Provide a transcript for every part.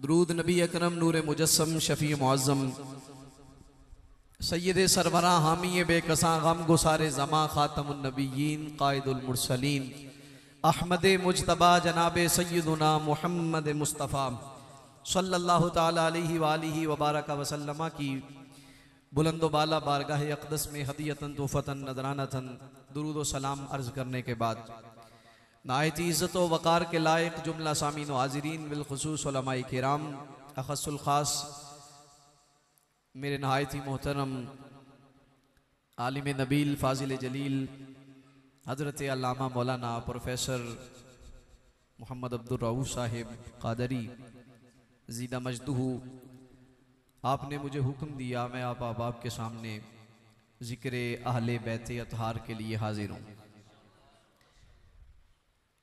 दरूद नबी अकरम नूर मुजस्सम शफ़ी मुअज़्ज़म सैयद सरवरा हामी बेकसा गम गुसारे ज़मा ख़ातमुन नबिय्यीन क़ाइदुल मुरसलीन अहमद मुज्तबा जनाब सैयदुना मुहम्मद मुस्तफ़ा सल्लल्लाहु ताला अलैहि वालिहि व बारक वसल्लम की बुलंदो बाला बारगाह अक़दस में हदियतन तोहफ़तन नदरानतन दुरूद व सलाम अर्ज़ करने के बाद नायत इज़्ज़त व वक़ार के लायक जुमला सामीन व हाज़िरीन बिलख़ुसूस उलमाए किराम अख़स्सुल ख़ास मेरे नहायत ही मोहतरम आलिम नबील फ़ाज़िल जलील हज़रत अल्लामा मौलाना प्रोफेसर मोहम्मद अब्दुर रऊफ़ साहिब क़ादरी ज़ीदा मजदूहू, आपने मुझे हुक्म दिया मैं आप अहबाब के सामने ज़िक्र अहले बैत अतहार के लिए हाजिर हूँ।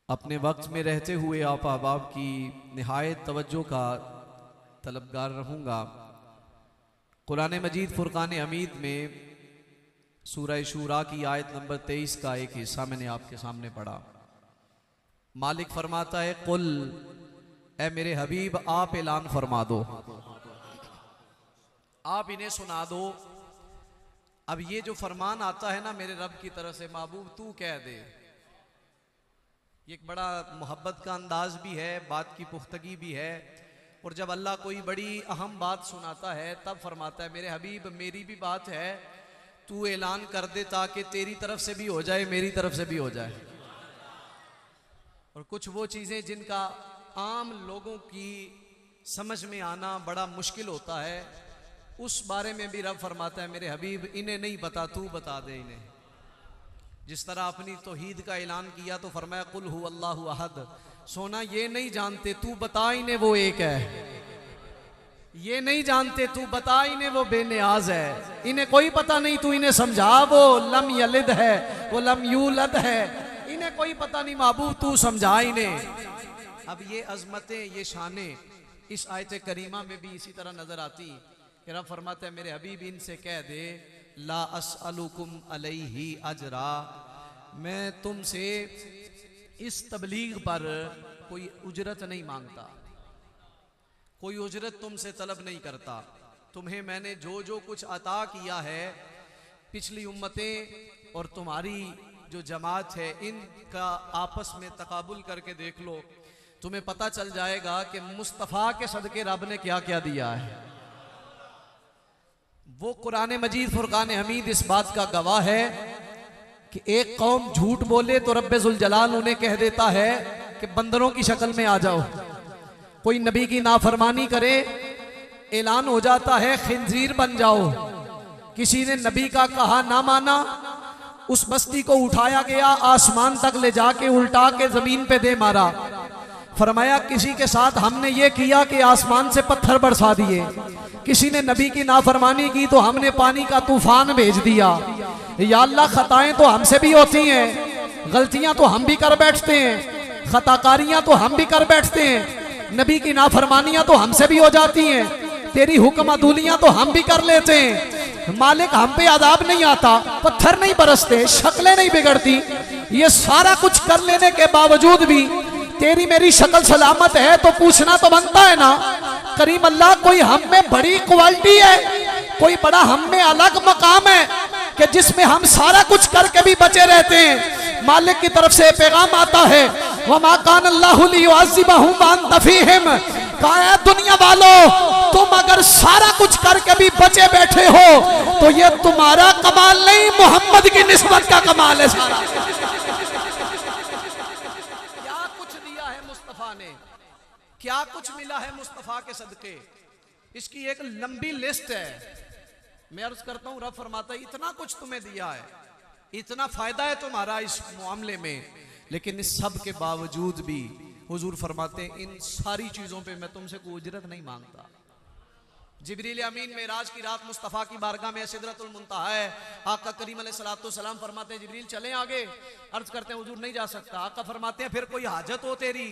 अपने वक्त में रहते हुए आप अहबाब की निहायत तवज्जो का तलबगार रहूँगा। कुरान मजीद फ़ुरक़ान हमीद में सूरह शूरा की आयत नंबर 23 का एक हिस्सा मैंने आपके सामने पढ़ा। मालिक फरमाता है कुल, ए मेरे हबीब आप ऐलान फरमा दो, आप इन्हें सुना दो। अब ये जो फरमान आता है ना मेरे रब की तरफ से, महबूब तू कह दे, ये एक बड़ा मोहब्बत का अंदाज भी है, बात की पुख्तगी भी है। और जब अल्लाह कोई बड़ी अहम बात सुनाता है तब फरमाता है मेरे हबीब मेरी भी बात है, तू ऐलान कर दे ताकि तेरी तरफ से भी हो जाए मेरी तरफ से भी हो जाए। और कुछ वो चीज़ें जिनका आम लोगों की समझ में आना बड़ा मुश्किल होता है, उस बारे में भी रब फरमाता है मेरे हबीब इन्हें नहीं पता, तू बता दे इन्हें। जिस तरह अपनी तौहीद का ऐलान किया तो फरमाया कुल हु अल्लाहु अहद, सोना ये नहीं जानते तू बता इन्हें वो एक है, ये नहीं जानते तू बता इन्हें वो बेनियाज है, इन्हें कोई पता नहीं तू इन्हें समझा वो लम यलिद है वो लम यूलद है, इन्हें कोई पता नहीं महबूब तू समझा इन्हें। अब ये अजमतें ये शानें इस आयत करीमा में भी इसी तरह नजर आती कि रब फरमाता है मेरे हबीब इनसे कह दे ला अस्अलुकुम अलैहि अजरा, मैं तुमसे इस तबलीग पर कोई उजरत नहीं मांगता, कोई उजरत तुमसे तलब नहीं करता। तुम्हें मैंने जो जो कुछ अता किया है, पिछली उम्मतें और तुम्हारी जो जमात है इनका आपस में तकाबुल करके देख लो, तुम्हें पता चल जाएगा कि मुस्तफ़ा के सदके रब ने क्या क्या दिया है। वो कुरान मजीद फ़ुरक़ान हमीद इस बात का गवाह है कि एक कौम झूठ बोले तो रब्बे ज़ुल जलाल उन्हें कह देता है कि बंदरों की शक्ल में आ जाओ। कोई नबी की नाफरमानी करे, ऐलान हो जाता है खिंजीर बन जाओ। किसी ने नबी का कहा ना माना, उस बस्ती को उठाया गया, आसमान तक ले जाके उल्टा के जमीन पे दे मारा। फरमाया किसी के साथ हमने ये किया कि आसमान से पत्थर बरसा दिए, किसी ने नबी की नाफरमानी की तो हमने पानी का तूफान भेज दिया। या अल्लाह खताएं तो हमसे भी होती हैं, गलतियां तो हम भी कर बैठते हैं, खताकारियां तो हम भी कर बैठते हैं, नबी की नाफरमानियां तो हमसे भी हो जाती हैं, तेरी हुक्म अदूलियां तो हम भी कर लेते हैं। मालिक हम पे अदाब नहीं आता, पत्थर नहीं बरसते, शक्लें नहीं बिगड़ती, ये सारा कुछ कर लेने के बावजूद भी तेरी मेरी शक्ल सलामत है तो पूछना तो बनता है ना करीम अल्लाह, कोई हम में बड़ी क्वालिटी है, कोई बड़ा हम में अलग मकाम है कि जिसमें हम सारा कुछ करके भी बचे रहते हैं। मालिक की तरफ से पैगाम आता है वमा कान अल्लाहु लियुअज़्ज़िबहुम व अंत फ़ीहिम, कहा दुनिया वालों तुम अगर सारा कुछ करके भी बचे बैठे हो तो ये तुम्हारा कमाल नहीं, मोहम्मद की निस्बत का कमाल है सारा। क्या कुछ दिया है मुस्तफा ने, क्या कुछ मिला है मुस्तफा के सदके, इसकी एक लंबी लिस्ट है। मैं अर्ज करता हूं रब फरमाता है इतना कुछ तुम्हें दिया है, इतना फायदा है तुम्हारा इस मामले में, लेकिन इस सब के बावजूद भी हुजूर फरमाते हैं इन सारी चीजों पे मैं तुमसे कोई उजरत नहीं मांगता। जिब्रील अमीन मेराज की रात मुस्तफ़ा की बारगाह में सिदरतुल मुंतहा है, आका करीम अलैहिस्सलातु वस्सलाम फरमाते हैं जिब्रील चलें आगे, अर्ज करते हैं हुजूर नहीं जा सकता। आका फरमाते हैं फिर कोई हाजत हो तेरी,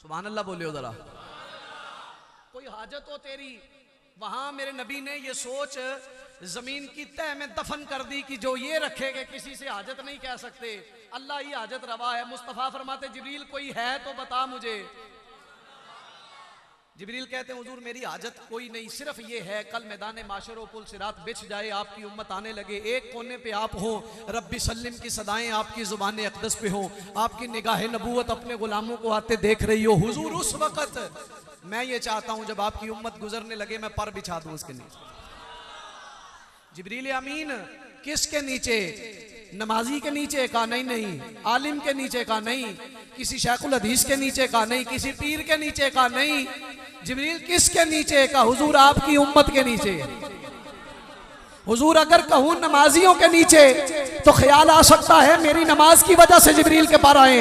सुभान अल्लाह बोलियो जरा, कोई हाजत हो तेरी। वहां मेरे नबी ने ये सोच जमीन की तह में दफन कर दी कि जो ये रखेगे किसी से हाजत नहीं कह सकते, अल्लाह ही हाजत रवा है। मुस्तफ़ा फरमाते जिब्रील कोई है तो बता मुझे, जिब्रील कहते हैं हुजूर मेरी हाजत कोई नहीं, सिर्फ ये है कल मैदान माशर पुल सिरात बिछ जाए, आपकी उम्मत आने लगे, एक कोने पे आप हो, रब्बी सल्लिम की सदाएं आपकी जुबान अक़दस पे हो, आपकी निगाह नबूवत अपने गुलामों को आते देख रही हो। हुजूर उस वक़्त मैं ये चाहता हूं जब आपकी उम्मत गुजरने लगे मैं पर बिछा दूं उसके नीचे। जिब्रील अमीन किसके नीचे? नमाजी के नीचे? का नहीं नहीं। आलिम के नीचे? का नहीं। किसी शेखुल हदीस के नीचे? का नहीं। किसी पीर के नीचे? का नहीं। जिब्रील किसके नीचे? का हुजूर आपकी उम्मत के नीचे। हुजूर अगर कहूं नमाजियों के नीचे तो ख्याल आ सकता है मेरी नमाज की वजह से जिब्रील के पर आए,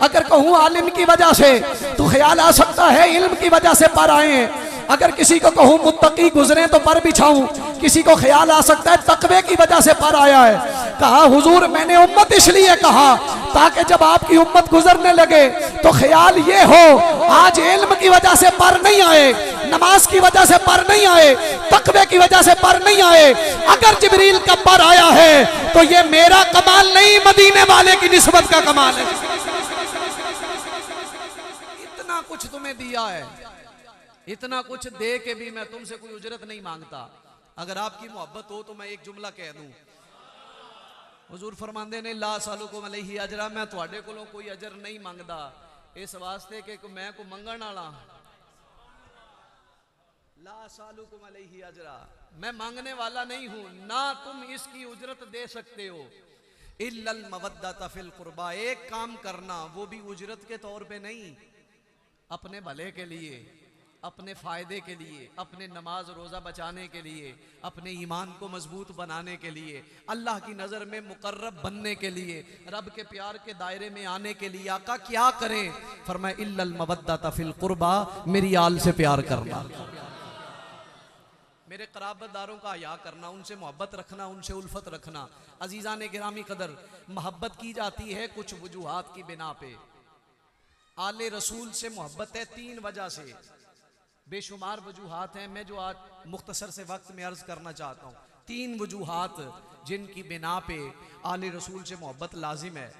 अगर कहूं आलिम की वजह से तो ख्याल आ सकता है इल्म की वजह से पर आए, अगर किसी को कहूं मुत्तकी गुजरे तो पर बिछाऊं, किसी को ख्याल आ सकता है तकवे की वजह से पर आया है। कहा हुजूर मैंने उम्मत इसलिए कहा ताकि जब आपकी उम्मत गुजरने लगे तो ख्याल ये हो आज इल्म की वजह से पर नहीं आए, नमाज की वजह से पर नहीं आए, तकवे की वजह से पर नहीं आए, अगर जिब्रील का पर आया है तो ये मेरा कमाल नहीं मदीने वाले की निस्बत का कमाल है। इतना कुछ तुम्हें दिया है, इतना कुछ दे के भी मैं तुमसे कोई उजरत नहीं मांगता। अगर आपकी मोहब्बत हो तो मैं एक जुमला कह दूं, हुजूर फरमांदे ने ला सालुकुम अलैहि अजरा, मैं तुहाडे कोलों कोई अजर नहीं मांगदा इस वास्ते कि मैं को मंगण वाला, ला सालुकुम अलैहि अजरा, मैं मांगने वाला नहीं हूं, ना तुम इसकी उजरत दे सकते हो। इल्लल मवद्दत फिल कुर्बा, एक काम करना वो भी उजरत के तौर पे नहीं, अपने भले के लिए, अपने फ़ायदे के लिए, अपने नमाज रोज़ा बचाने के लिए, अपने ईमान को मजबूत बनाने के लिए, अल्लाह की नज़र में मुकर्रब बनने के लिए, रब के प्यार के दायरे में आने के लिए। आका क्या करें? फरमाया इल्लल मवद्दत फिल कुर्बा, मेरी आल से प्यार करना, मेरे क़राबतदारों का हया करना, उनसे मोहब्बत रखना, उनसे उल्फत रखना। अजीज़ान गिरामी कदर, मोहब्बत की जाती है कुछ वजूहात की बिना पे। आले रसूल से मोहब्बत है तीन वजह से, बेशुमार वजूहात हैं, मैं जो आज मुख्तसर से वक्त में अर्ज करना चाहता हूँ। तीन वजूहात जिनकी बिना पे आले रसूल से मोहब्बत लाजिम है।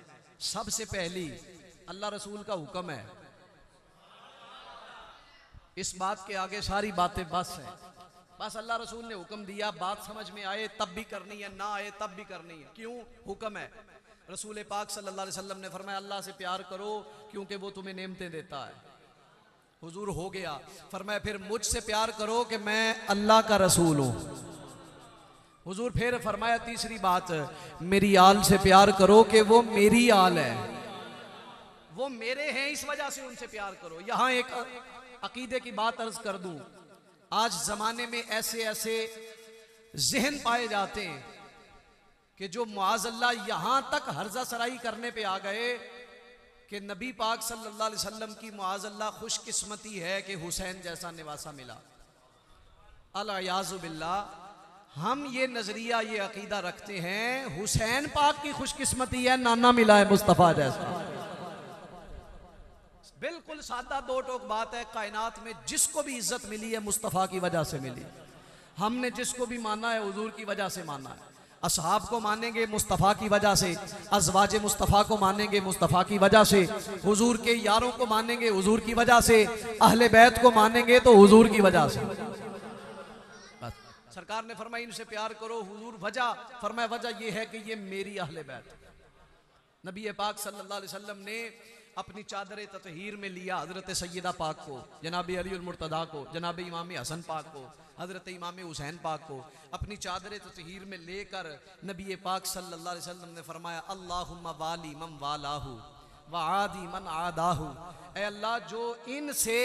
सबसे पहली अल्लाह रसूल का हुक्म है, इस बात के आगे सारी बातें बस है, बस अल्लाह रसूल ने हुक्म दिया, बात समझ में आए तब भी करनी है, ना आए तब भी करनी है। क्यों? हुक्म है। रसूल पाक सल्लल्लाहु अलैहि वसल्लम ने फरमाया अल्लाह से प्यार करो क्योंकि वो तुम्हें नेमतें देता है। हुजूर हो गया। फरमाया फिर मुझसे प्यार करो कि मैं अल्लाह का रसूल हूं। हुजूर फिर फरमाया तीसरी बात, मेरी आल से प्यार करो कि वो मेरी आल है, वो मेरे हैं, इस वजह से उनसे प्यार करो। यहां एक अकीदे की बात अर्ज कर दूं, आज जमाने में ऐसे ऐसे जहन पाए जाते हैं कि जो मुआज़ल्लाह यहां तक हर्जा सराई करने पे आ गए कि नबी पाक सल्लल्लाहु अलैहि वसल्लम की मुआज़ल्लाह खुशकिस्मती है कि हुसैन जैसा निवासा मिला। अल-याज़ु बिल्लाह, हम ये नजरिया ये अकीदा रखते हैं हुसैन पाक की खुशकिस्मती है नाना मिला है मुस्तफ़ा जैसा। बिल्कुल सादा दो टोक बात है, कायनात में जिसको भी इज्जत मिली है मुस्तफ़ा की वजह से मिली। हमने जिसको भी माना है हुजूर की वजह से माना है। असहाब को मानेंगे मुस्तफ़ा की वजह से, अज़वाज मुस्तफ़ा को मानेंगे मुस्तफ़ा की वजह से, हुजूर के यारों को मानेंगे हुजूर की वजह से, अहले बैत को मानेंगे तो हुजूर की वजह से। सरकार ने फरमाया इनसे प्यार करो, हुजूर वजह फरमाया वजह यह है कि ये मेरी अहले बैत। नबी पाक सल्लल्लाहु अलैहि वसल्लम ने अपनी चादर ततहीर में लिया हजरत सैयदा पाक को, जनाब अली मुर्तदा को, जनाब इमाम हसन पाक को, हजरत इमाम हुसैन पाक को अपनी चादर ततहीर में लेकर नबी पाक सल्लल्लाहु अलैहि वसल्लम ने फरमाया अल्लाहुम्मा वाली मन वालाहु व आदी मन आदाहु, ऐ अल्लाह जो इनसे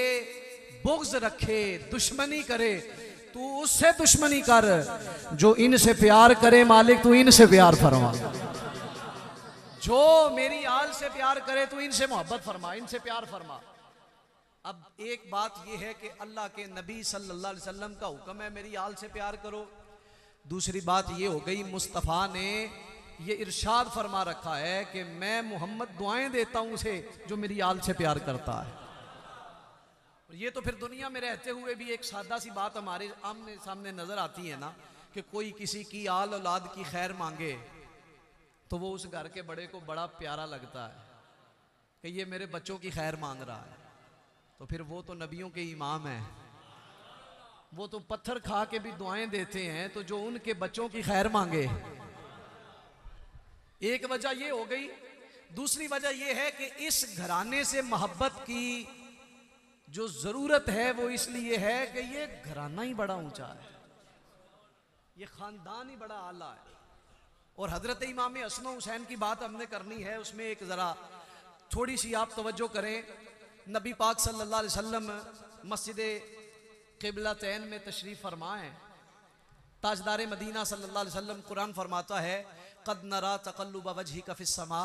बुग़्ज़ रखे, दुश्मनी करे, तू उससे दुश्मनी कर, जो इनसे प्यार करे मालिक तू इनसे प्यार फरमा, जो मेरी आल से प्यार करे तो इनसे मोहब्बत फरमा, इनसे प्यार फरमा। अब एक बात यह है कि अल्लाह के नबी सल्लल्लाहु अलैहि वसल्लम का हुक्म है मेरी आल से प्यार करो। दूसरी बात यह हो गई मुस्तफ़ा ने ये इरशाद फरमा रखा है कि मैं मोहम्मद दुआएं देता हूं उसे जो मेरी आल से प्यार करता है। ये तो फिर दुनिया में रहते हुए भी एक सादा सी बात हमारे आमने सामने नजर आती है ना कि कोई किसी की आल औलाद की खैर मांगे तो वो उस घर के बड़े को बड़ा प्यारा लगता है कि ये मेरे बच्चों की खैर मांग रहा है। तो फिर वो तो नबियों के इमाम हैं, वो तो पत्थर खा के भी दुआएं देते हैं, तो जो उनके बच्चों की खैर मांगे। एक वजह ये हो गई। दूसरी वजह ये है कि इस घराने से मोहब्बत की जो जरूरत है वो इसलिए है कि ये घराना ही बड़ा ऊंचा है, ये खानदान ही बड़ा आला है। और हजरत इमाम हसन हुसैन की बात हमने करनी है, उसमें एक जरा थोड़ी सी आप तवज्जो करें। नबी पाक सल्लल्लाहु अलैहि वसल्लम मस्जिद क़िबलतैन में तशरीफ़ फरमाएं। ताजदार मदीना सल्लल्लाहु अलैहि वसल्लम कुरान फरमाता है, क़द नरा तक़ल्लुब वजहिका फ़िस्समा।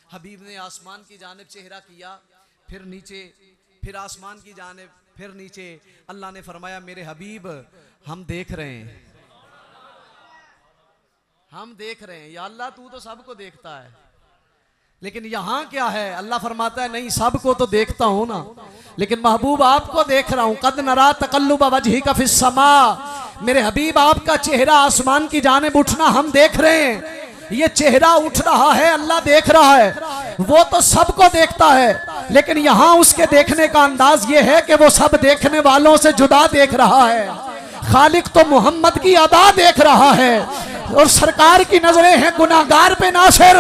हबीब ने आसमान की जानिब चेहरा किया, फिर नीचे, फिर आसमान की जानिब, फिर नीचे। अल्लाह ने फरमाया, मेरे हबीब हम देख रहे हैं, हम देख रहे हैं। या अल्लाह तू तो सबको देखता है, लेकिन यहां क्या है? अल्लाह फरमाता है, नहीं सबको तो देखता हूं ना, लेकिन महबूब आपको देख रहा हूं। कद नरा तक़ल्लुब वजहिका फ़िस्समा, मेरे हबीब आपका चेहरा आसमान की जानिब उठना हम देख रहे हैं। ये चेहरा उठ रहा है, अल्लाह देख रहा है, वो तो सबको देखता है, लेकिन यहां उसके देखने का अंदाज ये है कि वो सब देखने वालों से जुदा देख रहा है। खालिक तो मोहम्मद की अदा देख रहा है, और सरकार की नजरें हैं गुनाहगार पे नासिर,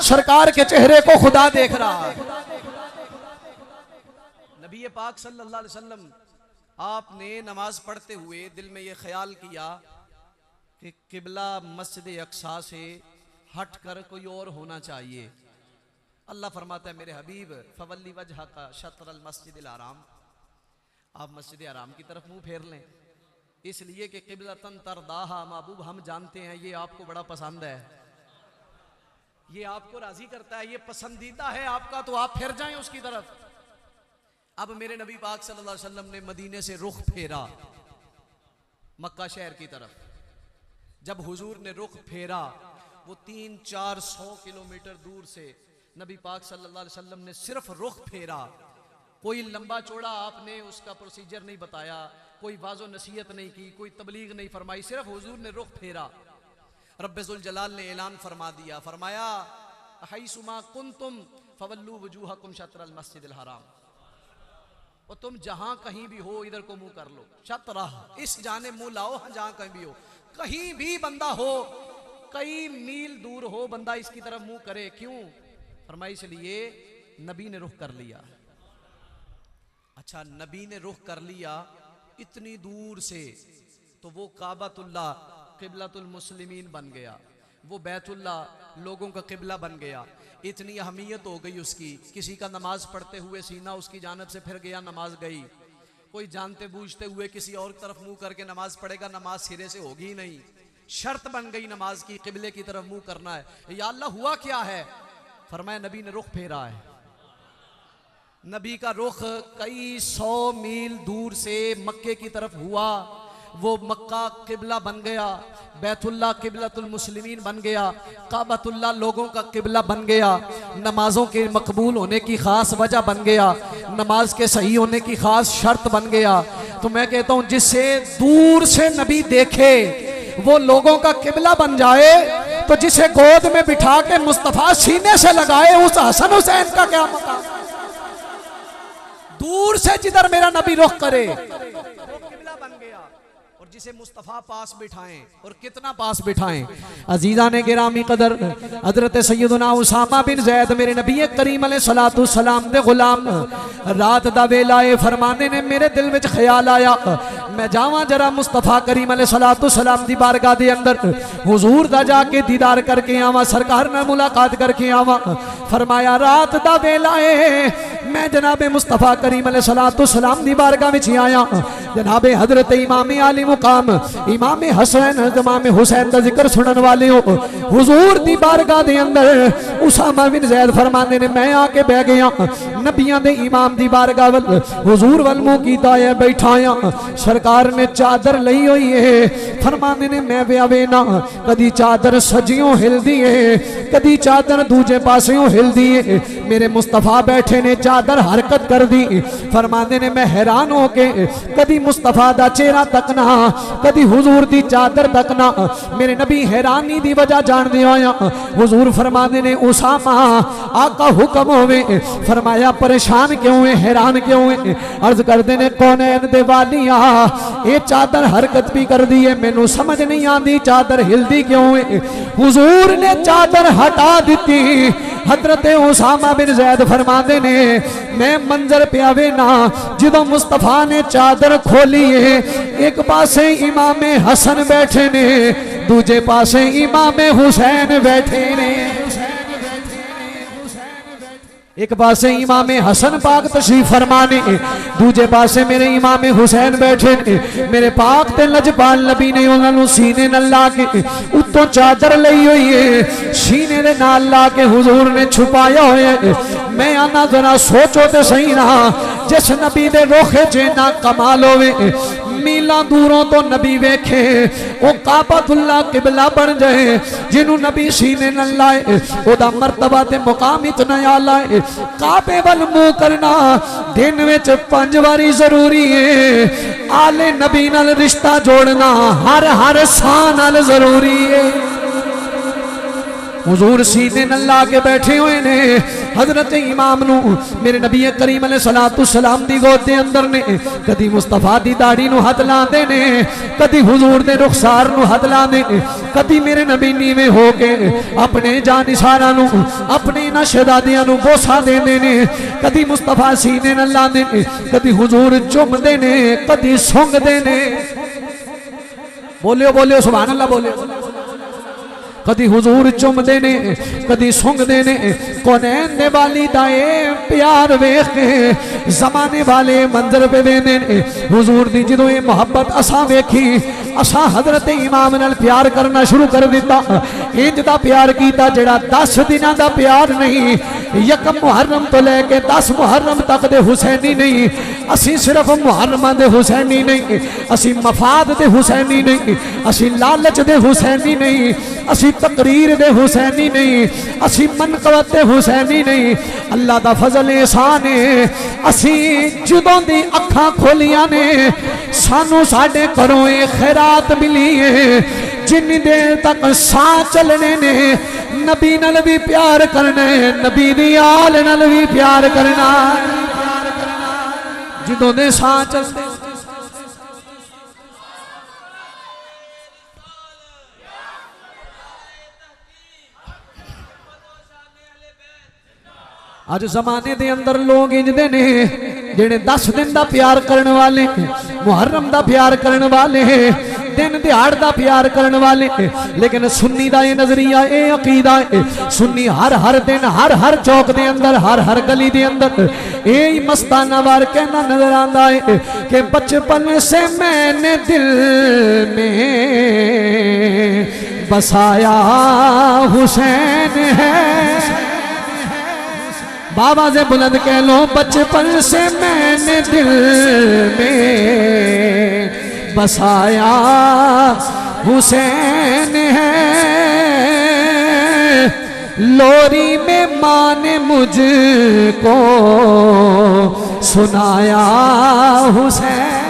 सरकार के चेहरे को खुदा देख रहा है। नबी पाक सल्लल्लाहु अलैहि वसल्लम आपने नमाज पढ़ते हुए दिल में ये ख्याल किया कि किबला मस्जिद अक्सा से हट कर कोई और होना चाहिए। अल्लाह फरमाता है, मेरे हबीब फवल्ली वजहका शत्रल मस्जिदिल हराम, आप मस्जिद हराम की तरफ मुंह फेर लें, इसलिए कि किबलतन तरदाहा, महबूब हम जानते हैं ये आपको बड़ा पसंद है, ये आपको राजी करता है, ये पसंदीदा है आपका, तो आप फिर जाएं उसकी तरफ। अब मेरे नबी पाक सल्लल्लाहु अलैहि वसल्लम ने मदीने से रुख फेरा मक्का शहर की तरफ। जब हुजूर ने रुख फेरा, वो 300-400 किलोमीटर दूर से नबी पाक सल्लल्लाहु अलैहि वसल्लम ने सिर्फ रुख फेरा। कोई लंबा चौड़ा आपने उसका प्रोसीजर नहीं बताया, कोई वाज़ो नसीहत नहीं की, कोई तबलीग नहीं फरमाई, सिर्फ हुजूर ने रुख फेरा। रब्बुल जलाल ने ऐलान फरमा दिया, फरमाया हैसुमा कुंतुम फवल्लू वजूहकुम शत्रल मस्जिदिल हराम, और तुम जहां कहीं भी हो इधर को मुंह कर लो, शतरा, इस जाने मुंह लाओ, जहां कहीं भी हो, कहीं भी बंदा हो, कई मील दूर हो, बंदा इसकी तरफ मुंह करे। क्यों? फरमाया इसलिए नबी ने रुख कर लिया। अच्छा, नबी ने रुख कर लिया इतनी दूर से, तो वो काबतुल्लाह क़िबलतुल मुस्लिमीन बन गया, वो बैतुल्लाह लोगों का किबला बन गया। इतनी अहमियत हो गई उसकी, किसी का नमाज पढ़ते हुए सीना उसकी जानब से फिर गया, नमाज गई। कोई जानते बूझते हुए किसी और तरफ मुंह करके नमाज पढ़ेगा, नमाज सिरे से होगी नहीं, शर्त बन गई नमाज की, किबले की तरफ मुंह करना है। या अल्लाह हुआ क्या है? फरमाया नबी ने रुख फेरा है। नबी का रुख कई 100 मील दूर से मक्के की तरफ हुआ, वो मक्का किबला बन गया, बैतुल्लाह किबलतुल मुस्लिमीन बन गया, काबतुल्लाह लोगों का किबला बन गया, नमाजों के मकबूल होने की खास वजह बन गया, नमाज के सही होने की खास शर्त बन गया। तो मैं कहता हूं, जिसे दूर से नबी देखे वो लोगों का किबला बन जाए, तो जिसे गोद में बिठा के मुस्तफा सीने से लगाए, उस हसन हुसैन का क्या मकाम? दूर से जिधर मेरा नबी रुख करे वो किबला बन गया, और जिसे मुस्तफा पास बिठाएं, और कितना पास बिठाएं। अजीजा ने गिरामी कदर हजरत सैयदना उसामा बिन जैद मेरे नबी करीम अलैहिस्सलातु सलाम दे गुलाम, रात दा वेला ए फरमाने ने मेरे दिल में ख्याल आया, मैं जावा जरा मुस्तफा करीम अलैहिस्सलातु सलाम दी बारगाह दे अंदर हुजूर दा जाके दीदार करके आवा, सरकार नाल मुलाकात करके आवा। फरमाया रात दा वेला ए, मैं जनाबे मुस्तफा करीम अलैहिस्सलातु सलाम दी बारगाह विच आया। जनाबे हजरत इमाम आली मुकाम इमाम हसन इमाम हुसैन का जिक्र सुनने वाले हो, हुजूर दी बारगाह दे अंदर उसामा बिन जैद फरमाने ने मैं आके बह गया नबियां दे इमाम दी बारगाह वल, हुजूर वल मुंह कीता है, बैठा आ, सरकार ने चादर लई हुई है। फरमाने ने मैं व्यावे ना, कदी चादर सजियों हिलदी है, कदी चादर दूजे पासियों हिलदी है, मेरे मुस्तफा बैठे ने चादर चादर हरकत कर दी। फरमाते ने मैं हैरान हो के कदी मुस्तफा दा चेहरा तकना, कदी हुजूर दी चादर तकना। मेरे नबी हैरानी दी वजह जानदे होया हुजूर फरमाते ने उसामा आका हुक्म होवे। फरमाया परेशान क्यों है, हैरान क्यों है? अर्ज करते ने कौनैन दे वालिया ये चादर हरकत भी कर दी है, मैनू समझ नहीं आती चादर हिलदी क्यों है। हुजूर ने चादर हटा दी। हजरत उसामा बिन जैद फरमाते ने मैं मंजर प्यावे ना जो मुस्तफा ने चादर खोली है, एक पासे इमामे हसन बैठे ने, दूजे पासे इमामे हुसैन बैठे ने। एक पासे इमामे हसन पाक तशरीफ फरमाने, दूजे पासे मेरे इमामे हुसैन बैठे ने। मेरे पाक ते लजपाल नबी ने उन्होंने सीने नाल ला के उत्तों चादर लई हुई है, सीने दे नाल ला के हुजूर ने छुपाया होया है। मैं आना जरा सोचो ते सही ना, जिस नबी दे रोखे च ना कमाल होवे, मीला दूरों तो नबी वेखे वो काबतुल्लाह किबला बन जाए। जिन्हों नबी सीने न लाए ओदा मर्तबा ते मुकाम इतना आला है। काबे वल मुंह करना दिन विच 5 बारी जरूरी है। आले नबी नाल रिश्ता जोड़ना हर हर साह नाल जरूरी है। हुजूर सीने न ला के बैठे हुए ने। हजरत इमाम नू मेरे नबी करीम अलैहिस्सलातु सलाम दी गोद दे अंदर ने कदी मुस्तफा दी दाढ़ी नू हाथ लांदे ने, कदी हुजूर दे रुखसार नू हाथ लांदे ने, कदी मेरे नबी नीवे हो के अपने जानिसारा नू अपने इन्हां शहजादियां नू बोसा देंदे ने। कदी मुस्तफा सीने न लांदे ने, कदी हुजूर चुमदे ने, कदी सूंघदे ने। बोलियो बोलियो सुभान अल्लाह बोलियो। कदी हुजूर चुमदे ने, कदी सूंघदे ने। कौनैन दे वाली दाए प्यार वेख के जमाने वाले मंजर पे वेंदे ने। हुजूर दी जदों ये मोहब्बत असा वेखी, असा हजरत इमाम नाल प्यार करना शुरू कर दिता। इंज दा प्यार कीता जेड़ा 10 दिनां दा प्यार नहीं, यकम मुहर्रम तो लेके 10 मुहर्रम तक दे हुसैनी नहीं। असी सिर्फ मुहर्रमा दे हुसैनी नहीं, असी मफाद दे हुसैनी नहीं, असी लालच दे हुसैनी नहीं, असी तकरीर दे हुसैनी नहीं, असी मनकवत दे हुसैनी नहीं। अल्लाह दा फजल एहसान है असी जदों दी अखां खोलियां ने सानू साडे घरों ए खैरात मिली है। जिन्नी देर तक साह चलने ने नबी नाल भी प्यार करना है, नबी दी आल नाल भी प्यार करना। जदों दे साह चलते अज जमाने दे अंदर लोग इंजदे ने जेड़े 10 दिन दा प्यार करने वाले, मुहर्रम दा प्यार करने वाले, दिन दिहाड़ दा प्यार करने वाले। लेकिन सुन्नी दा ये नजरिया ये अकीदा है, सुन्नी हर हर दिन हर हर चौक दे अंदर हर हर गली दे अंदर यही मस्ताना वार कहना नजर आता है कि बचपन से मैंने दिल में बसाया हुसैन है। बाबा से बुलंद कह लो बचपन से मैंने दिल में बसाया हुसैन है। लोरी में माँ ने मुझको सुनाया हुसैन।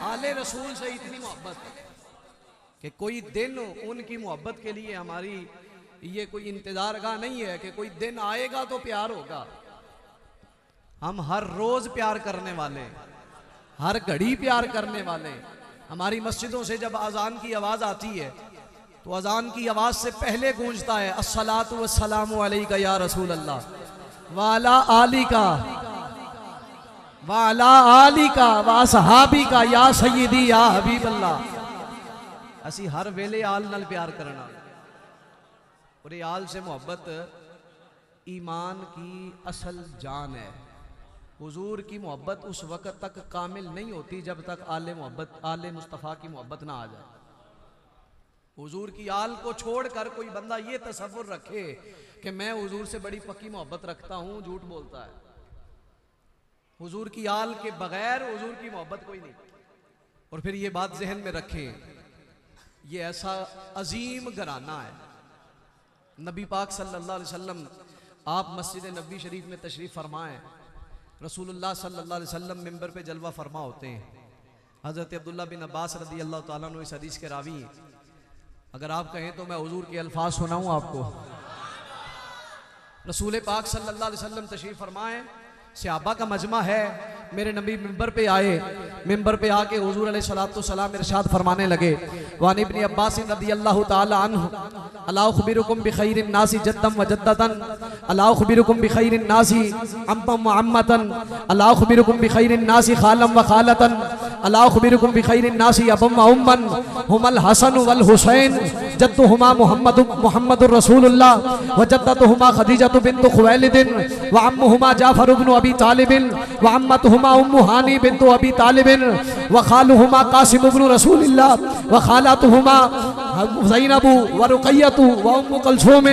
आले रसूल से इतनी मोहब्बत कि कोई दिन उनकी मोहब्बत के लिए हमारी ये कोई इंतजार का नहीं है कि कोई दिन आएगा तो प्यार होगा। हम हर रोज प्यार करने वाले, हर घड़ी प्यार करने वाले। हमारी मस्जिदों से जब अजान की आवाज आती है तो अजान की आवाज से पहले गूंजता है अस्सलातु वस्सलामु अलैका या रसूल अल्लाह वाला आली का वाला आली का वा सहाबी का या सय्यदी या हबीब अल्लाह। असी हर वेले आल नाल प्यार करना और आल से मोहब्बत ईमान की असल जान है। हुजूर की मोहब्बत उस वक़्त तक कामिल नहीं होती जब तक आले मोहब्बत आले मुस्तफ़ा की मोहब्बत ना आ जाए। हुजूर की आल को छोड़कर कोई बंदा ये तसव्वुर रखे कि मैं हुजूर से बड़ी पक्की मोहब्बत रखता हूँ, झूठ बोलता है। हुजूर की आल के बगैर हुजूर की मोहब्बत कोई नहीं। और फिर ये बात जहन में रखें, ये ऐसा अजीम घराना है। नबी पाक सल्लल्लाहु अलैहि वसल्लम आप मस्जिद नबी शरीफ में तशरीफ़ फरमाएं, रसूलुल्लाह सल्लल्लाहु अलैहि वसल्लम मिंबर पे जलवा फरमा होते हैं। हज़रत अब्दुल्ला बिन अब्बास रदी अल्लाह ताला अन्हु इस हदीस के रावी हैं। अगर आप कहें तो मैं हुजूर के अल्फाज सुनाऊं आपको। रसूल पाक सल्लल्लाहु अलैहि वसल्लम तशरीफ़ फरमाएं, सहाबा का मजमा है, मेरे नबी मिंबर पे आए, मिंबर पे आके हुजूर अलैहिस्सलातु वस्सलाम इरशाद फरमाने लगे, वान इब्न अब्बास रदियल्लाहु ताला अन्हु, अला उखबिरुकुम बिखैरिन नासी जद्दम व जद्दतन, अला उखबिरुकुम बिखैरिन नासी अम्मम व अम्मतन, अला उखबिरुकुम बिखैरिन नासी खालम व खालतन, अला उखबिरुकुम बिखैरिन नासी अबम व उम्मन, हुमल हसन वल हुसैन, जद्दुहुमा मुहम्मदुर रसूलुल्लाह व जद्दतुहुमा खदीजतु बिन्त खुवैलिद व अम्मुहुमा जाफर इब्न अबी तालिब व अम्मतुहुमा उम्मु हानी बिन्त अबी तालिब व खालुहुमा कासिम इब्न रसूलिल्लाह व खालातुहुमा ज़ैनब व रुक़य्यतु व उम्मु कुलसूम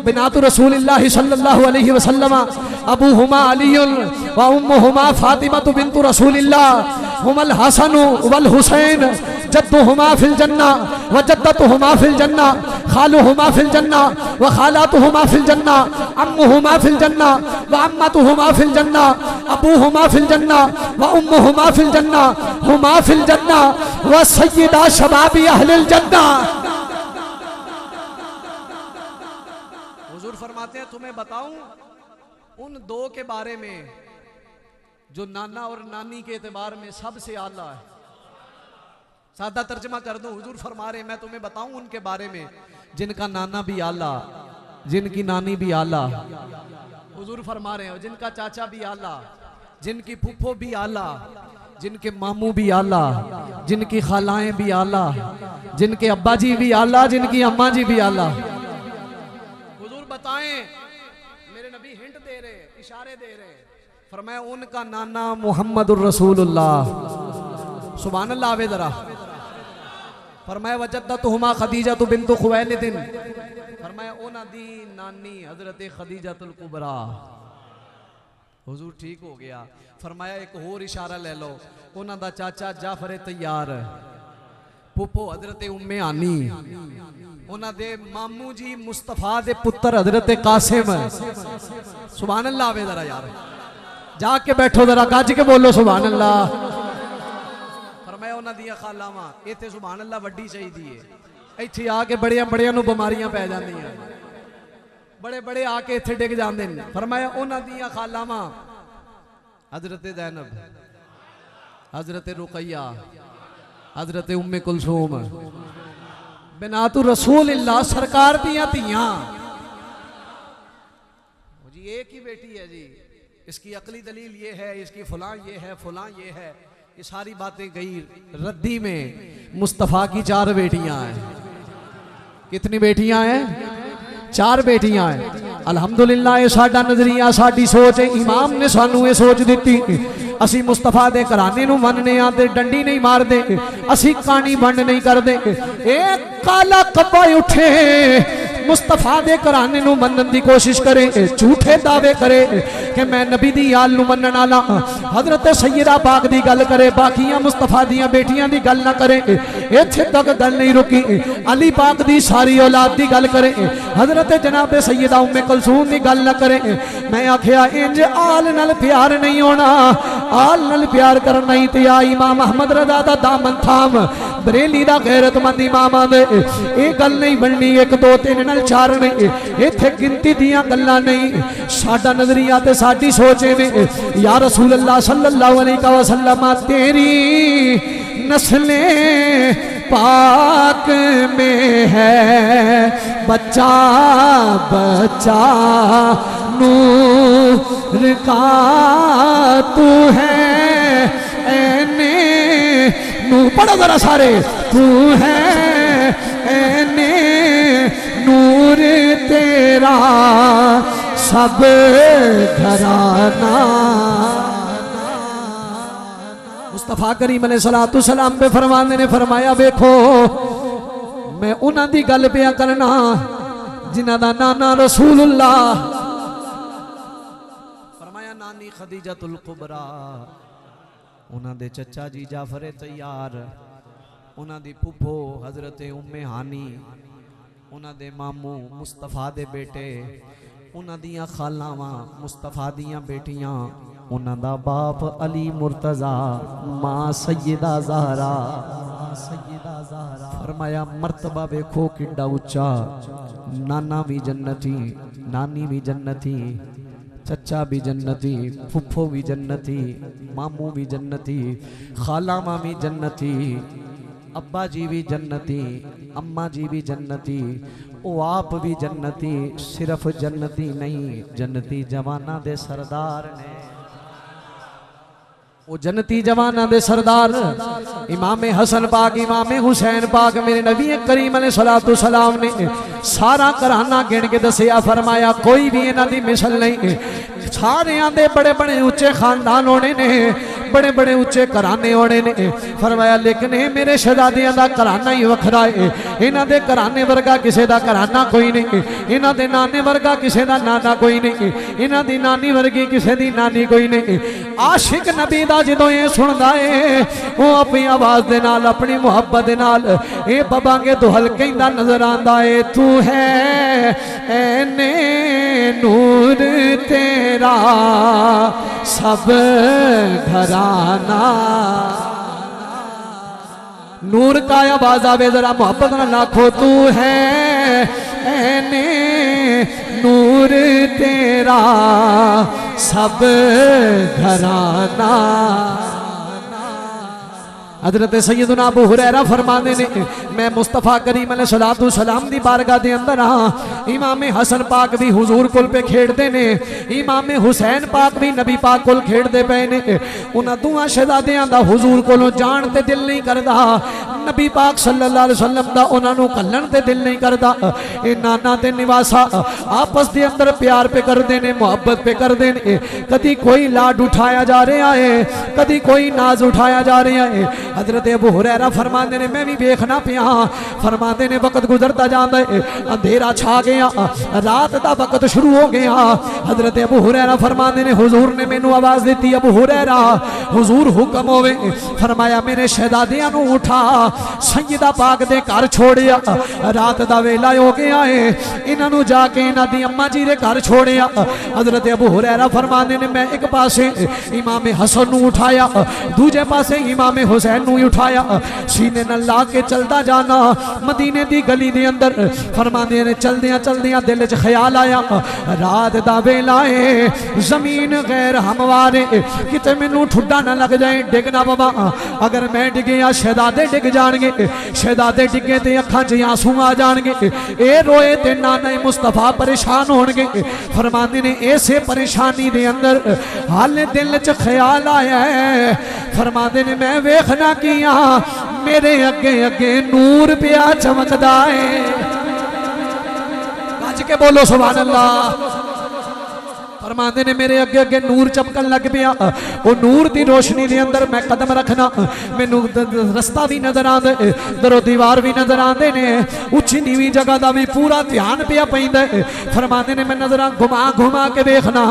बिनातु रसूलिल्लाह सल्लल्लाहु अलैहि वसल्लम, अबूहुमा अली व उम्मुहुमा फातिमतु बिन्त रसूलिल्लाह, हुमल हसन वल हुसैन, जद्दुहुमा फिल जन्ना व जद्दतुहुमा फिल जन्ना, खालुहुमा फिल जन्ना व खालातुहुमा फिल जन्ना, अम्मुहुमा फिल जन्ना व अम्मतुहुमा फिल जन्ना, अबूहुमा फिल जन्ना व उम्मुहुमा फिल जन्ना, हुमा फिल जन्ना व सय्यदा शबाबी अहलिल जन्ना। हुजूर फरमाते हैं, तुम्हें बताऊं उन दो के बारे में जो नाना और नानी के एतबार में सबसे आला है। सादा तर्जमा कर दूं, हुजूर फरमा रहे, मैं तुम्हें बताऊं उनके बारे में जिनका नाना भी आला, जिनकी नानी भी आला। हुजूर फरमा रहे हैं, जिनका चाचा भी आला, जिनकी फूफो भी आला, जिनके मामू भी आला, जिनकी खालाएं भी आला, जिनके अब्बा जी भी आला, जिनकी अम्मा जी भी आला। हुजूर बताएं, मेरे नबी हिंट दे रहे, इशारे दे रहे, फरमाया उनका नाना मुहम्मदुर रसूलुल्लाह, सुभान अल्लाह। आवे जरा, फरमाया वजद्दतुहुमा खदीजतु बिन्तु खुवैलिद, फरमाया उन्हां दी नानी हजरत खदीजतुल कुबरा। हुजूर ठीक हो गया। फरमाया एक होर इशारा ले लो, उन्हां दा चाचा जाफर तैयार, फूफो हजरत उम्मे आनी, उन्हां दे मामू जी मुस्तफा दे पुत्र हजरत कासिम। सुभान अल्लाह। आवे जरा यार, जाके बैठो जरा, गज के बोलो सुभान अल्लाह। फरमाया उन्हां दी खालावां इत्थे सुभान अल्लाह वड्डी चाहिदी है, इत्थे आके बड़ियां बड़ियां नूं बीमारियां पै जांदियां, बड़े बड़े आके इत्थे डिग जांदे ने। फरमाया उन्हां दी खालावां हजरत ज़ैनब, हजरत रुक़य्या, हजरत उम्मे कुलसूम बिनातु रसूलिल्लाह, सरकार दियां धीयां। जी एक ही बेटी है जी, इसकी अकली दलील ये है, इसकी फलां ये है, फलां ये है, ये सारी बातें गई रद्दी में। मुस्तफ़ा की 4 बेटियां हैं। कितनी बेटियां हैं? 4 बेटियां हैं। अल्हम्दुलिल्लाह, ये साडा नजरिया, साडी सोच है। इमाम ने सानू ये सोच दी, असी मुस्तफा दे घराने नू मनने आ ते डंडी नहीं मारदे, असी कानी बंड नहीं करदे। एक काला कब्बा उठे मुस्तफा दे घराने नू मनन दी कोशिश करे, झूठे दावे करे कि मैं नबी दी आल नू मनन वाला, हजरत सैयदा पाक दी गल करे, बाकियां मुस्तफा दियां बेटियां दी गल ना करे। इत्थे तक गल नहीं रुकी, अली पाक दी सारी औलाद दी गल करे, हजरत जनाब सैयदा उम्मे कुलसूम दी गल ना करे। मैं आखिया इंज आल नाल प्यार नहीं होना, आल नाल प्यार करना ही ते आ इमाम अहमद रज़ा दा दामन थाम, बरेली दा गैरतमंद इमाम दे। ये गल नहीं बननी 1 2 3 नाल 4 नहीं, इत्थे गिनती दियां गल्लां नहीं। साडा नजरिया ते साडी सोच है, या रसूल अल्लाह सल्लल्लाहु अलैहि वसल्लम, तेरी नस्लें पाक में है बच्चा बच्चा नूर का तू है, ऐने नूर, पढ़ो जरा सारे, तू है ऐने नूर तेरा सब घराना। मुस्तफा करीम अलैहिस्सलातु सलाम पे फरमाने ने फरमाया, वेखो मैं उन्हां दी गल पिया करना जिन्हां दा नाना रसूलुल्लाह। फरमाया नानी खदीजतुल कुबरा, उन्हां दे चचा जी जाफर तैयार, उन्हां दी फूफो हजरत उम्मे हानी, उन्हां दे मामू मुस्तफा दे बेटे उन्हां दियां खालावां मुस्तफा दियां बेटियां, उन्हां दा बाप अली मुर्तजा, मां सैयदा ज़हरा। फरमाया मर्तबा वेखो किड्डा उच्चा, नाना भी जन्नती, नानी भी जन्नती, चचा भी जन्नती, फुफो भी जन्नती, मामू भी जन्नती, खालामा भी जन्नती, अब्बा जी भी जन्नती, अम्मा जी भी जन्नती, ओ आप भी जन्नती। सिर्फ जन्नती नहीं, जन्नती जवाना दे सरदार ने। वो जन्नती जवाना दे सरदार इमाम हसन पाक, इमाम हुसैन पाक, मेरे नबी करीम अलैहिस्सलातु सलाम ने सारा घराना गिन के दसिया। फरमाया कोई भी इन्हां दी मिसल नहीं। सारे दे बड़े बड़े उच्चे खानदान होने ने, बड़े बड़े उच्चे घराने होने ने। फरमाया लेकिन मेरे शहजादियां दा घराना ही वखरा है। इन्हां दे घराने वर्गा किसी दा घराना कोई नहीं, इन्हां दे नाने वर्गा किसी दा नाना कोई नहीं, इन्हां दी नानी वर्गी किसी दी नानी कोई नहीं। आशिक नबी दा जदों ये सुनदा है, वो अपनी आवाज दे नाल, अपनी मुहब्बत दे नाल ए बबांगे दुहल कहंदा नजर आंदा है, तू है ऐने नूर तेरा सब घराना। नूर का आवाज आवे जरा मोहब्बत ना लाखो, तू है ऐने नूर तेरा सब घराना। हजरत सैयदना अबू हुरैरा फरमाते ने, मैं मुस्तफा करीम अलैहिस्सलातु सलाम दी बारगाह दे अंदर हाँ, इमाम हसन पाक भी हुजूर कोल पे खेड़ते ने, इमाम हुसैन पाक भी नबी पाक कोल खेड़ते पे ने। उन्हां दोवां शहजादियां दा हुजूर कोलों जान ते दिल नहीं करदा, नबी पाक सल्लल्लाहु अलैहि वसल्लम दा उन्हां नूं कल्लण ते दिल नहीं करदा। ए नाना ते निवासा आपस दे अंदर प्यार पे करदे ने, मुहब्बत पे करदे ने। कदी कोई लाड उठाया जा रहा है, कदी कोई नाज उठाया जा रहा है। हजरत अबू हुरैरा फरमाते ने, मैं भी देखना पिया। फरमाते ने वक्त गुजरता जाता है, अंधेरा छा गया, रात का वक्त शुरू हो गया। हजरत अबू हुरैरा फरमाते ने, हुजूर ने मैनू आवाज दी, अबू हुरैरा हुजूर हुक्म होवे। फरमाया मेरे शहजादियां नू उठा, सैयदा पाक दे घर छोड़िया, रात का वेला हो गया है, इन्हां नू जाके इन्हां दी अम्मा जी दे घर छोड़िया। हजरत अबू हुरैरा फरमाते ने, मैं एक पासे इमाम हसन नू उठाया, दूजे पासे इमाम हुसैन नू उठाया, सीने नाल ला के चलदा जाना मदीने दी गली दे अंदर। फरमाते ने चलदियां चलदियां दिल च ख्याल आया, रात दा वेला है, जमीन गैर हमवार है, किते मैनू ठुड्डा ना लग जाए, डिग ना पवा। अगर मैं डिगया शहजादे डिग जाणगे, शहजादे डिगे ते अखां च आंसू आ जाणगे, ए रोए ते नाना मुस्तफा परेशान होणगे। फरमाते ने इसे परेशानी दे अंदर हाले दिल च ख्याल आया है। फरमाते ने मैं वेखना किया, मेरे अगे अगे नूर पिया चमकदा है। गज के बोलो सुभान अल्लाह। फरमाते ने मेरे अगे अगे नूर चमकन लग पिया। वो नूर की रोशनी के अंदर मैं कदम रखना, मैनू रस्ता भी नजर आंदा, दरो दीवार भी नजर आते ने, उच्ची नीवी जगह का भी पूरा ध्यान पिया पैंदा है। फरमाते ने मैं नजर घुमा घुमा के देखना,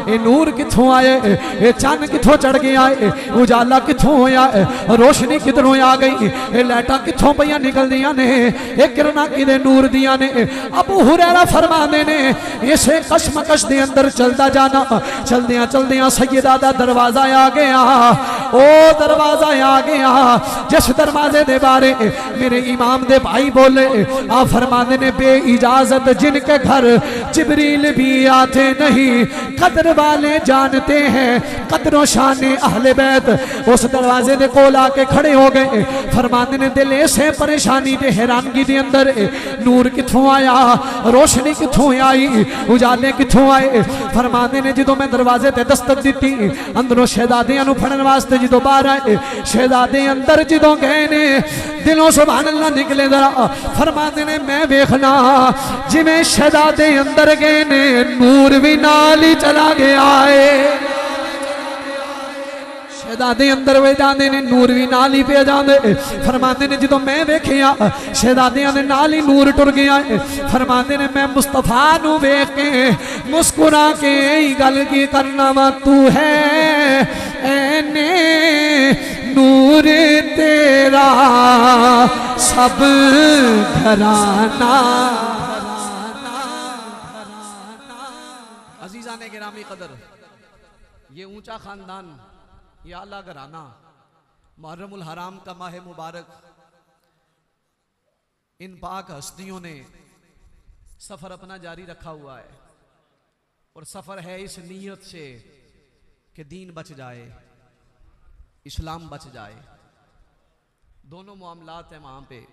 ये नूर कित्थों आए, ये चन्न कित्थों चढ़ गया है, उजाला कित्थों होया है, रोशनी किधरों आ गई, ये लाइटां कित्थों पईयां निकलदियां ने, ये किरणां किदे नूर दियां ने। अबू हुरैरा फरमाते ने इसे कशमकश दे अंदर चल जाना, चलदियां चलदियां सैयदा दा दरवाजा आ गया। ओ दरवाजा आ गया, जिस दरवाजे दे बारे मेरे इमाम दे भाई बोले, आ फरमाते ने बे इजाजत जिनके घर जिब्रील भी आते नहीं, कदर वाले जानते हैं कदरों शान अहले बैत। उस दरवाजे दे कोल आके खड़े हो गए। फरमाते ने दिल ऐसे परेशानी ते हैरानगी दे अंदर, नूर कित्थों आया, रोशनी कित्थों आई, उजाले कित्थों आए। फरमाते ने जो मैं दरवाजे ते दस्तक दी, अंदरों शहजादियां नू फड़न वास्ते जो बाहर आए, शहजादे अंदर जो गए ने, दिलों सुभान अल्लाह निकले जरा। फरमाते ने मैं वेखना जिवें शहजादे अंदर गए ने, नूर भी नाल ही चला गया है। शहजादे अंदर वे जाते ने, नूर भी नाल ही पे जाते। फरमाते ने जो मैं वेखिया शहजादियां दे नाल ही नूर टुर गया है। फरमाते ने मैं मुस्तफा नू वेख के मुस्कुरा के यही गल की करना वा, तू है ऐने नूर तेरा सब घराना। अजीजा ने गिरामी कदर, ये ऊंचा खानदान, ये आला घराना, मुहर्रमुल हराम का माह मुबारक, इन पाक हस्तियों ने सफर अपना जारी रखा हुआ है। और सफर है इस नीयत से कि दीन बच जाए, इस्लाम बच जाए। दोनों मामलात हैं वहाँ पे।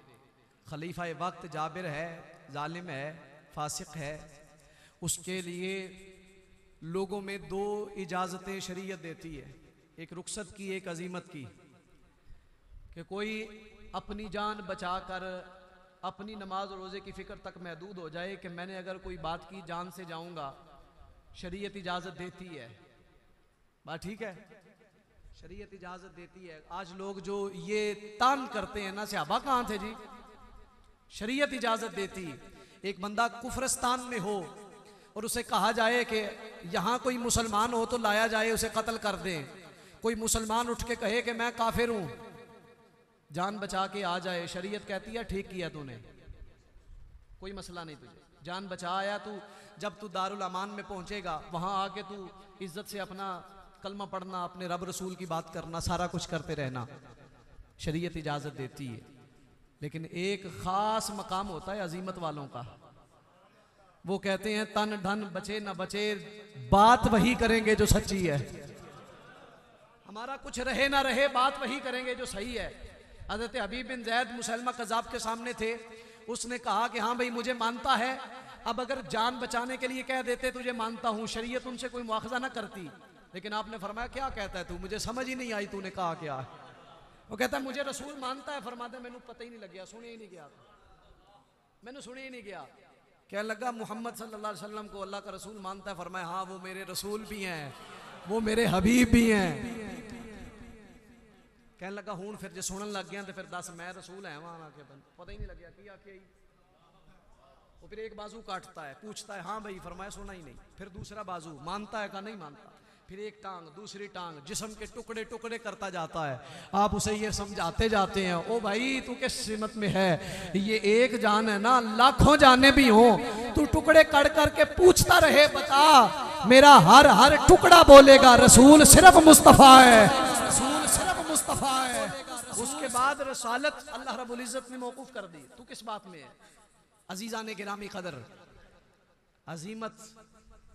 खलीफा वक्त जाबिर है, जालिम है, फासिक है, उसके लिए लोगों में दो इजाज़तें शरीयत देती है, एक रुखसत की, एक अजीमत की, कि कोई अपनी जान बचाकर अपनी नमाज रोज़े की फ़िक्र तक महदूद हो जाए कि मैंने अगर कोई बात की जान से जाऊंगा, शरीयत इजाज़त देती है। बात ठीक है, शरीयत इजाज़त देती है। आज लोग जो ये तान करते हैं ना, सहाबा कहाँ थे जी, शरीयत इजाज़त देती। एक बंदा कुफरस्तान में हो और उसे कहा जाए कि यहाँ कोई मुसलमान हो तो लाया जाए, उसे कत्ल कर दें। कोई मुसलमान उठ के कहे कि मैं काफिर हूँ, जान बचा के आ जाए, शरीयत कहती है ठीक किया तूने, कोई मसला नहीं, तुझे जान बचा आया। तू जब तू दारुल अमान में पहुँचेगा, वहाँ आके तू इज्जत से अपना कलमा पढ़ना, अपने रब रसूल की बात करना, सारा कुछ करते रहना, शरीयत इजाज़त देती है। लेकिन एक ख़ास मकाम होता है अजीमत वालों का, वो कहते हैं तन धन बचे न बचे, बात वही करेंगे जो सच्ची है। हमारा कुछ रहे ना रहे, बात वही करेंगे जो सही है। हज़रत हबीब बिन ज़ैद मुसलमा कज़ाब के सामने थे, उसने कहा कि हाँ भाई मुझे मानता है, अब अगर जान बचाने के लिए कह देते तुझे मानता हूँ, शरीयत उनसे कोई मुआखज़ा ना करती। लेकिन आपने फरमाया क्या कहता है तू, मुझे समझ ही नहीं आई तूने कहा क्या है। वो कहता है मुझे रसूल मानता है, फरमाते मैंने पता ही नहीं लग गया, सुने ही नहीं गया, मैंने सुने ही नहीं गया। क्या लगा मोहम्मद सल्लल्लाहु अलैहि वसल्लम को अल्लाह का रसूल मानता है, फरमाया हाँ वो मेरे रसूल भी हैं, वो मेरे हबीब भी हैं। कहने लगा हूं फिर जो सुनन लग गया तो फिर दस मैं रसूल है वहां आके, पता ही नहीं लग गया कि आके ही। वो फिर एक बाजू काटता है, पूछता है हाँ भाई, फरमाया सुना ही नहीं। फिर दूसरा बाजू मानता है का नहीं मानता, फिर एक टांग, दूसरी टांग, जिस्म के टुकड़े टुकड़े करता जाता है। आप उसे ये समझाते जाते हैं, ओ भाई तू किस सिमत में है, ये एक जान है ना, लाखों जाने भी हो, तू टुकड़े कड़ करके पूछता रहे, बता मेरा हर हर टुकड़ा बोलेगा रसूल सिर्फ मुस्तफ़ा है, रसूल सिर्फ मुस्तफ़ा है। उसके बाद रसालत अल्लाह रब्बुल इज़्ज़त ने मौकूफ कर दी। तू किस बात में है? अजीज़ा ने गिरामी कदर, अजीमत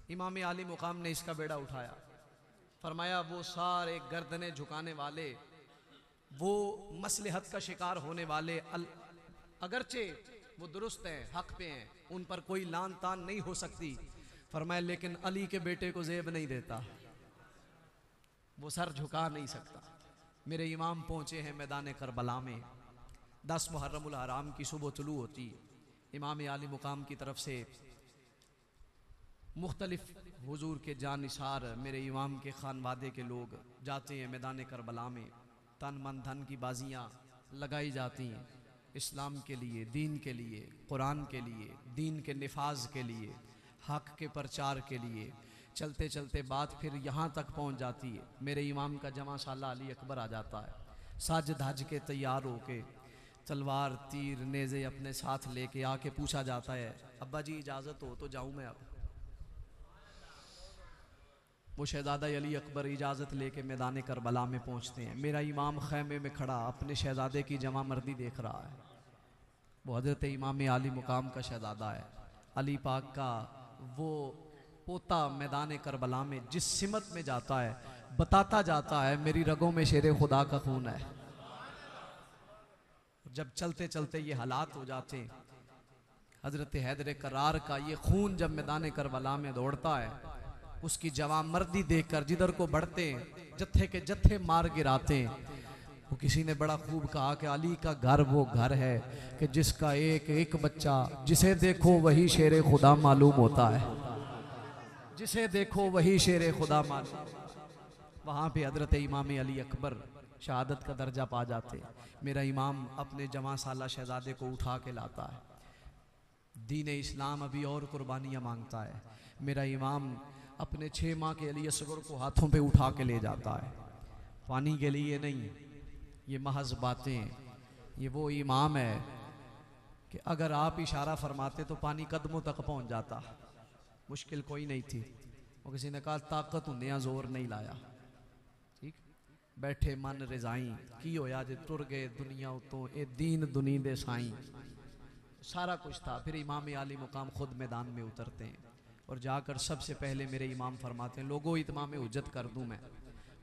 इमाम आली मुकाम ने इसका बेड़ा उठाया। फरमाया वो सारे गर्दने झुकाने वाले, वो मसलहत का शिकार होने वाले, अगरचे वो दुरुस्त हैं, हक पे हैं, उन पर कोई लान तान नहीं हो सकती। फरमाया लेकिन अली के बेटे को जेब नहीं देता, वो सर झुका नहीं सकता। मेरे इमाम पहुँचे हैं मैदान करबला में, 10 मुहर्रमुल हराम की सुबह तुलू होती है। इमाम आली मुकाम की तरफ से मुख्तलिफ हुजूर के जानिसार मेरे इमाम के खानवादे के लोग जाते हैं मैदान करबला में। तन मन धन की बाजियाँ लगाई जाती हैं इस्लाम के लिए, दीन के लिए, कुरान के लिए, दीन के निफाज के लिए, हक के प्रचार के लिए। चलते चलते बात फिर यहाँ तक पहुँच जाती है, मेरे इमाम का जमा साला अली अकबर आ जाता है, सज धज के तैयार होके, तलवार तीर नेज़े अपने साथ लेके आके पूछा जाता है अब्बा जी इजाज़त हो तो जाऊँ मैं अब। वो शहज़ादा अली अकबर इजाज़त लेके मैदान करबला में पहुँचते हैं। मेरा इमाम खैमे में खड़ा अपने शहज़ादे की जमा मर्दी देख रहा है। वो हज़रत इमाम आली मुकाम का शहज़ादा है, अली पाक का वो पोता मैदान करबला में जिस सिमत में जाता है, बताता जाता है मेरी रगों में शेर खुदा का खून है। जब चलते चलते ये हालात हो जाते हैं, हज़रत हैदर करार का ये खून जब मैदान करबला में दौड़ता है, उसकी जवां मर्दी देखकर जिधर को बढ़ते हैं जत्थे के जत्थे मार गिराते हैं। वो किसी ने बड़ा खूब कहा कि अली का घर वो घर है कि जिसका एक एक बच्चा जिसे देखो वही शेर खुदा मालूम होता है, जिसे देखो वही शेर खुदा मालूम। वहाँ पे हज़रत इमाम अली अकबर शहादत का दर्जा पा जाते हैं। मेरा इमाम अपने जवां साला शहजादे को उठा के लाता है। दीन इस्लाम अभी और कुर्बानियाँ मांगता है। मेरा इमाम अपने 6 माह के अली असगर को हाथों पे उठा के ले जाता है। पानी के लिए नहीं, ये महज बातें, ये वो इमाम है कि अगर आप इशारा फरमाते तो पानी कदमों तक पहुंच जाता। मुश्किल कोई नहीं थी। वो किसी ने कहा ताकत होंदियां जोर नहीं लाया। ठीक, बैठे मन रिजाई की होया जे तुर गए दुनिया उतों ए दीन दुनी दे साई, सारा कुछ था। फिर इमाम आली मुकाम खुद मैदान में उतरते हैं और जाकर सबसे पहले मेरे इमाम फरमाते हैं, लोगों इत्माम हुज्जत कर दूं, मैं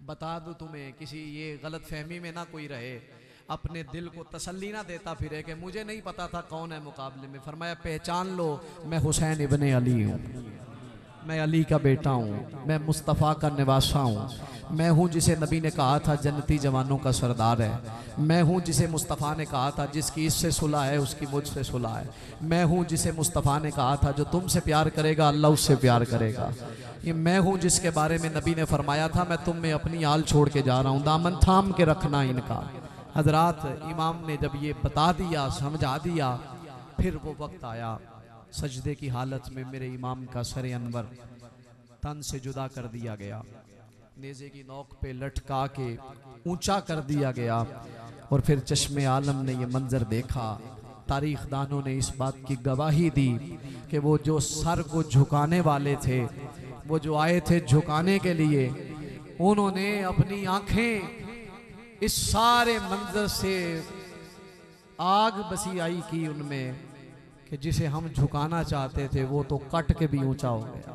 बता दूं तुम्हें, किसी ये गलत फहमी में ना कोई रहे, अपने दिल को तसल्ली ना देता फिरे कि मुझे नहीं पता था कौन है मुकाबले में। फरमाया पहचान लो, मैं हुसैन इब्ने अली हूँ, मैं अली का बेटा हूँ, मैं मुस्तफ़ा का निवासा हूँ, मैं हूँ जिसे नबी ने कहा था जन्नती जवानों का सरदार है, मैं हूँ जिसे मुस्तफ़ा ने कहा था जिसकी इससे सुलह है उसकी मुझसे सुलह है, मैं हूँ जिसे मुस्तफ़ा ने कहा था जो तुमसे प्यार करेगा अल्लाह उससे प्यार करेगा, ये मैं हूँ जिसके बारे में नबी ने फरमाया था मैं तुम में अपनी आल छोड़ के जा रहा हूँ, दामन थाम के रखना इनका। हजरात, इमाम ने जब ये बता दिया, समझा दिया, फिर वो वक्त आया सजदे की हालत में मेरे इमाम का सरे अनवर तन से जुदा कर दिया गया, नेज़े की नोक पे लटका के ऊंचा कर दिया गया। और फिर चश्मे आलम ने ये मंजर देखा, तारीख दानों ने इस बात की गवाही दी कि वो जो सर को झुकाने वाले थे, वो जो आए थे झुकाने के लिए, उन्होंने अपनी आंखें इस सारे मंजर से आग बसी आई की उनमें कि जिसे हम झुकाना चाहते थे वो तो कट के भी ऊंचा हो गया।